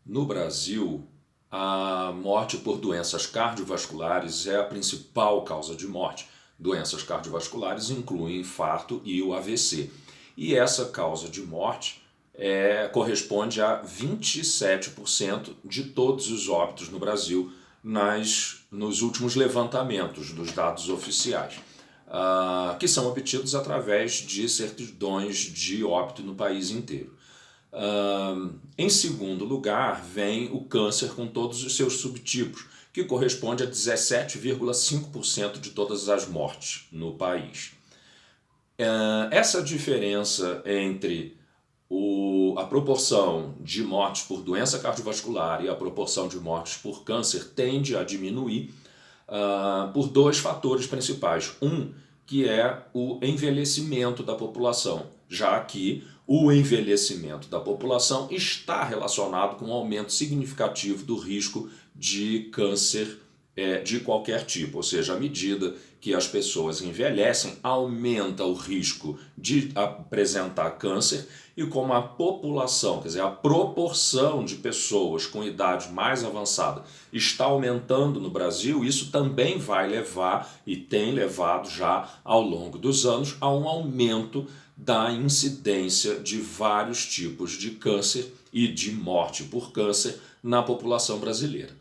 No Brasil, a morte por doenças cardiovasculares é a principal causa de morte. Doenças cardiovasculares incluem infarto e o AVC. E essa causa de morte corresponde a 27% de todos os óbitos no Brasil nos últimos levantamentos dos dados oficiais, que são obtidos através de certidões de óbito no país inteiro. Em segundo lugar, vem o câncer com todos os seus subtipos, que corresponde a 17,5% de todas as mortes no país. Essa diferença entre a proporção de mortes por doença cardiovascular e a proporção de mortes por câncer tende a diminuir por dois fatores principais. Um, que é o envelhecimento da população, já que o envelhecimento da população está relacionado com um aumento significativo do risco de câncer de qualquer tipo, ou seja, à medida que as pessoas envelhecem, aumenta o risco de apresentar câncer, e como a população, quer dizer, a proporção de pessoas com idade mais avançada está aumentando no Brasil, isso também vai levar, e tem levado já ao longo dos anos, a um aumento da incidência de vários tipos de câncer e de morte por câncer na população brasileira.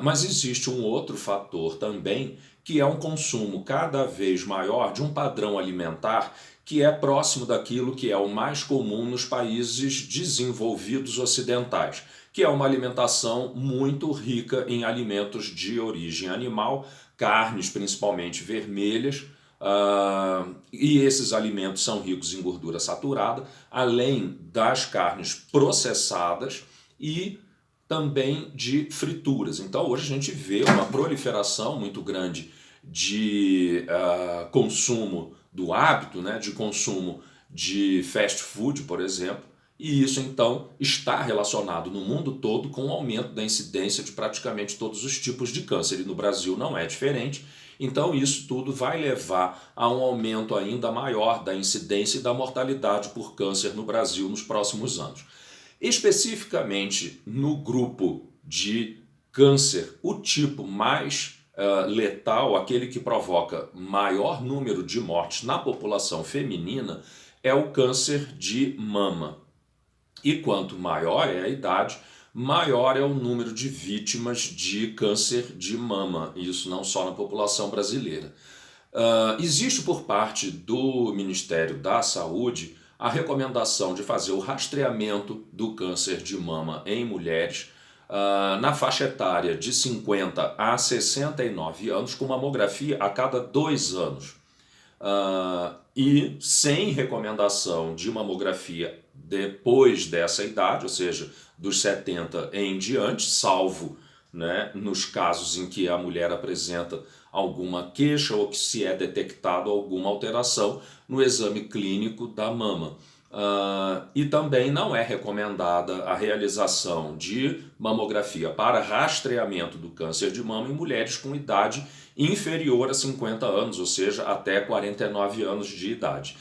Mas existe um outro fator também, que é um consumo cada vez maior de um padrão alimentar que é próximo daquilo que é o mais comum nos países desenvolvidos ocidentais, que é uma alimentação muito rica em alimentos de origem animal, carnes principalmente vermelhas, e esses alimentos são ricos em gordura saturada, além das carnes processadas e também de frituras. Então hoje a gente vê uma proliferação muito grande de consumo do hábito, né, de consumo de fast food, por exemplo, e isso então está relacionado no mundo todo com o aumento da incidência de praticamente todos os tipos de câncer, e no Brasil não é diferente. Então isso tudo vai levar a um aumento ainda maior da incidência e da mortalidade por câncer no Brasil nos próximos anos. Especificamente no grupo de câncer, o tipo mais letal, aquele que provoca maior número de mortes na população feminina, é o câncer de mama. E quanto maior é a idade, maior é o número de vítimas de câncer de mama, isso não só na população brasileira. Existe por parte do Ministério da Saúde a recomendação de fazer o rastreamento do câncer de mama em mulheres na faixa etária de 50 a 69 anos, com mamografia a cada 2 anos. E sem recomendação de mamografia depois dessa idade, ou seja, dos 70 em diante, salvo, né, nos casos em que a mulher apresenta alguma queixa ou que se é detectado alguma alteração no exame clínico da mama. E também não é recomendada a realização de mamografia para rastreamento do câncer de mama em mulheres com idade inferior a 50 anos, ou seja, até 49 anos de idade.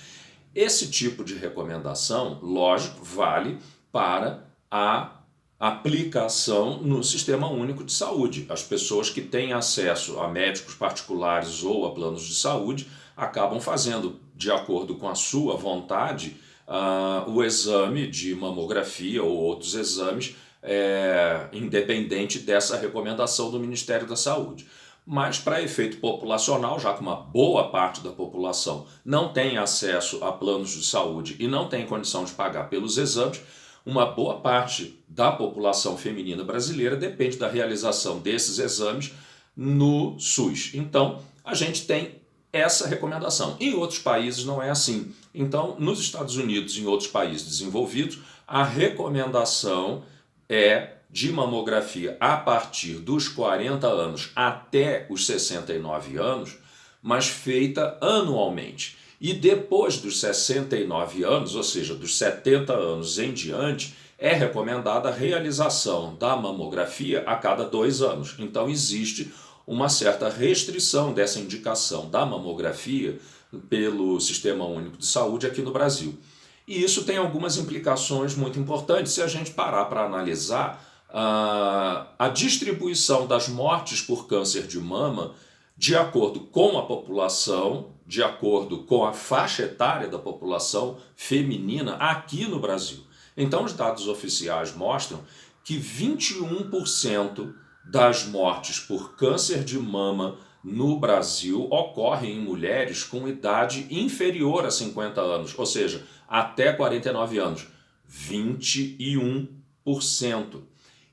Esse tipo de recomendação, lógico, vale para a aplicação no Sistema Único de Saúde. As pessoas que têm acesso a médicos particulares ou a planos de saúde acabam fazendo, de acordo com a sua vontade, o exame de mamografia ou outros exames, independente dessa recomendação do Ministério da Saúde. Mas para efeito populacional, já que uma boa parte da população não tem acesso a planos de saúde e não tem condição de pagar pelos exames, uma boa parte da população feminina brasileira depende da realização desses exames no SUS. Então, a gente tem essa recomendação. Em outros países não é assim. Então, nos Estados Unidos e em outros países desenvolvidos, a recomendação é de mamografia a partir dos 40 anos até os 69 anos, mas feita anualmente. E depois dos 69 anos, ou seja, dos 70 anos em diante, é recomendada a realização da mamografia a cada 2 anos. Então existe uma certa restrição dessa indicação da mamografia pelo Sistema Único de Saúde aqui no Brasil. E isso tem algumas implicações muito importantes se a gente parar para analisar a distribuição das mortes por câncer de mama de acordo com a população, de acordo com a faixa etária da população feminina aqui no Brasil. Então, os dados oficiais mostram que 21% das mortes por câncer de mama no Brasil ocorrem em mulheres com idade inferior a 50 anos, ou seja, até 49 anos, 21%.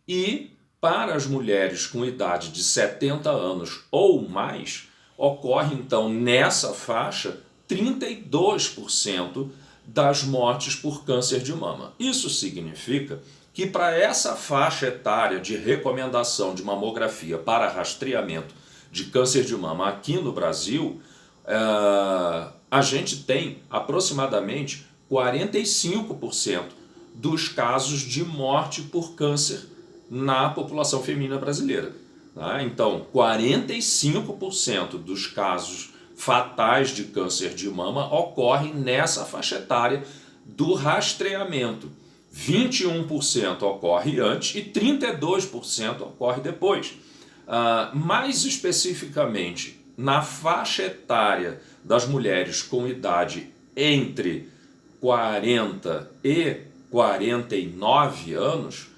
E para as mulheres com idade de 70 anos ou mais, ocorre então nessa faixa 32% das mortes por câncer de mama. Isso significa que para essa faixa etária de recomendação de mamografia para rastreamento de câncer de mama aqui no Brasil, a gente tem aproximadamente 45% dos casos de morte por câncer na população feminina brasileira. Tá? Então, 45% dos casos fatais de câncer de mama ocorrem nessa faixa etária do rastreamento. 21% ocorre antes e 32% ocorre depois. Mais especificamente, na faixa etária das mulheres com idade entre 40 e 49 anos,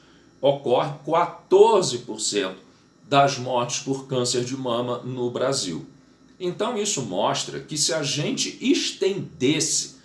ocorre 14% das mortes por câncer de mama no Brasil. Então isso mostra que se a gente estendesse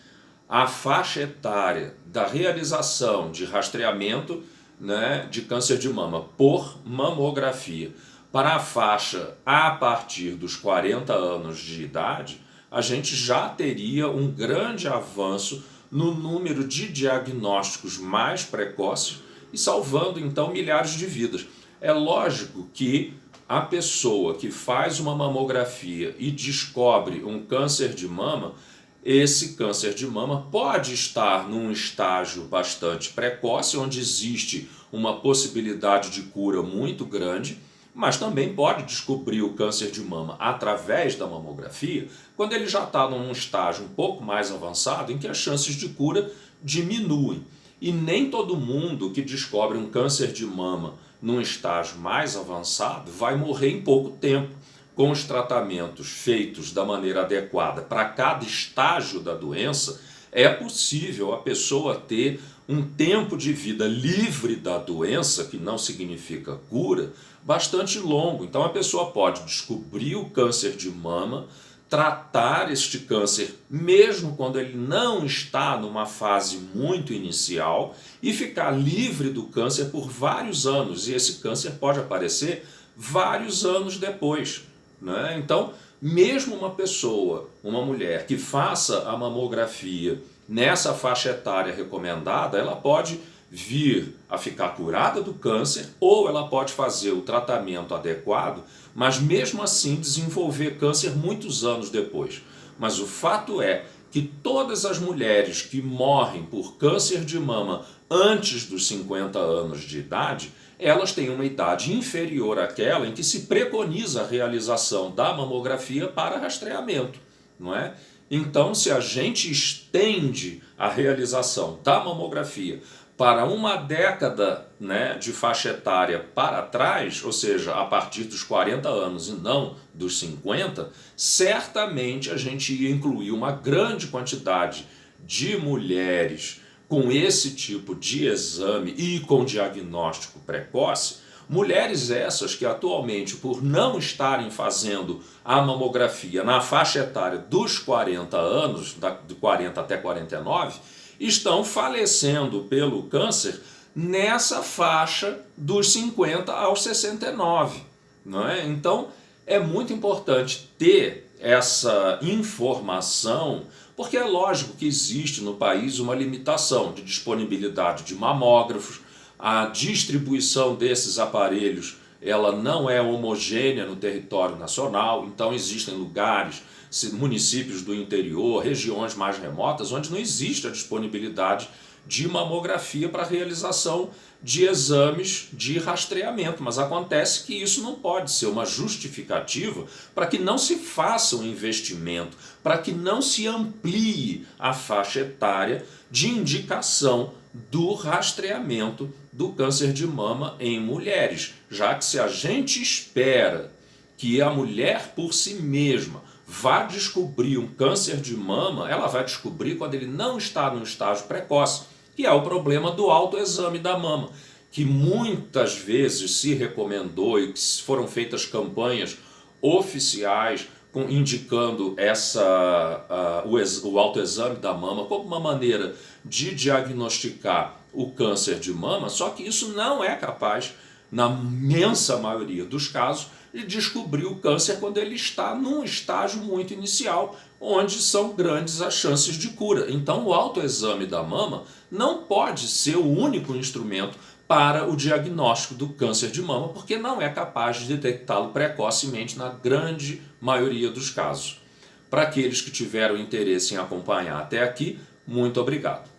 a faixa etária da realização de rastreamento, né, de câncer de mama por mamografia para a faixa a partir dos 40 anos de idade, a gente já teria um grande avanço no número de diagnósticos mais precoces e salvando então milhares de vidas. É lógico que a pessoa que faz uma mamografia e descobre um câncer de mama, esse câncer de mama pode estar num estágio bastante precoce, onde existe uma possibilidade de cura muito grande, mas também pode descobrir o câncer de mama através da mamografia quando ele já está num estágio um pouco mais avançado em que as chances de cura diminuem. E nem todo mundo que descobre um câncer de mama num estágio mais avançado vai morrer em pouco tempo. Com os tratamentos feitos da maneira adequada para cada estágio da doença, é possível a pessoa ter um tempo de vida livre da doença, que não significa cura, bastante longo. Então a pessoa pode descobrir o câncer de mama, tratar este câncer mesmo quando ele não está numa fase muito inicial e ficar livre do câncer por vários anos. E esse câncer pode aparecer vários anos depois, né? Então, mesmo uma pessoa, uma mulher que faça a mamografia nessa faixa etária recomendada, ela pode vir a ficar curada do câncer ou ela pode fazer o tratamento adequado, mas mesmo assim desenvolver câncer muitos anos depois. Mas o fato é que todas as mulheres que morrem por câncer de mama antes dos 50 anos de idade, elas têm uma idade inferior àquela em que se preconiza a realização da mamografia para rastreamento, não é? Então, se a gente estende a realização da mamografia para uma década, né, de faixa etária para trás, ou seja, a partir dos 40 anos e não dos 50, certamente a gente ia incluir uma grande quantidade de mulheres com esse tipo de exame e com diagnóstico precoce, mulheres essas que atualmente, por não estarem fazendo a mamografia na faixa etária dos 40 anos, de 40 até 49, estão falecendo pelo câncer nessa faixa dos 50 aos 69. Não é? Então, é muito importante ter essa informação, porque é lógico que existe no país uma limitação de disponibilidade de mamógrafos, a distribuição desses aparelhos ela não é homogênea no território nacional, então existem lugares, municípios do interior, regiões mais remotas, onde não existe a disponibilidade de mamografia para realização de exames de rastreamento, mas acontece que isso não pode ser uma justificativa para que não se faça um investimento, para que não se amplie a faixa etária de indicação do rastreamento do câncer de mama em mulheres, já que se a gente espera que a mulher por si mesma vá descobrir um câncer de mama, ela vai descobrir quando ele não está no estágio precoce, que é o problema do autoexame da mama, que muitas vezes se recomendou e que foram feitas campanhas oficiais indicando o autoexame da mama como uma maneira de diagnosticar o câncer de mama, só que isso não é capaz, na imensa maioria dos casos, de descobrir o câncer quando ele está num estágio muito inicial, onde são grandes as chances de cura. Então, o autoexame da mama não pode ser o único instrumento para o diagnóstico do câncer de mama, porque não é capaz de detectá-lo precocemente na grande maioria dos casos. Para aqueles que tiveram interesse em acompanhar até aqui, muito obrigado.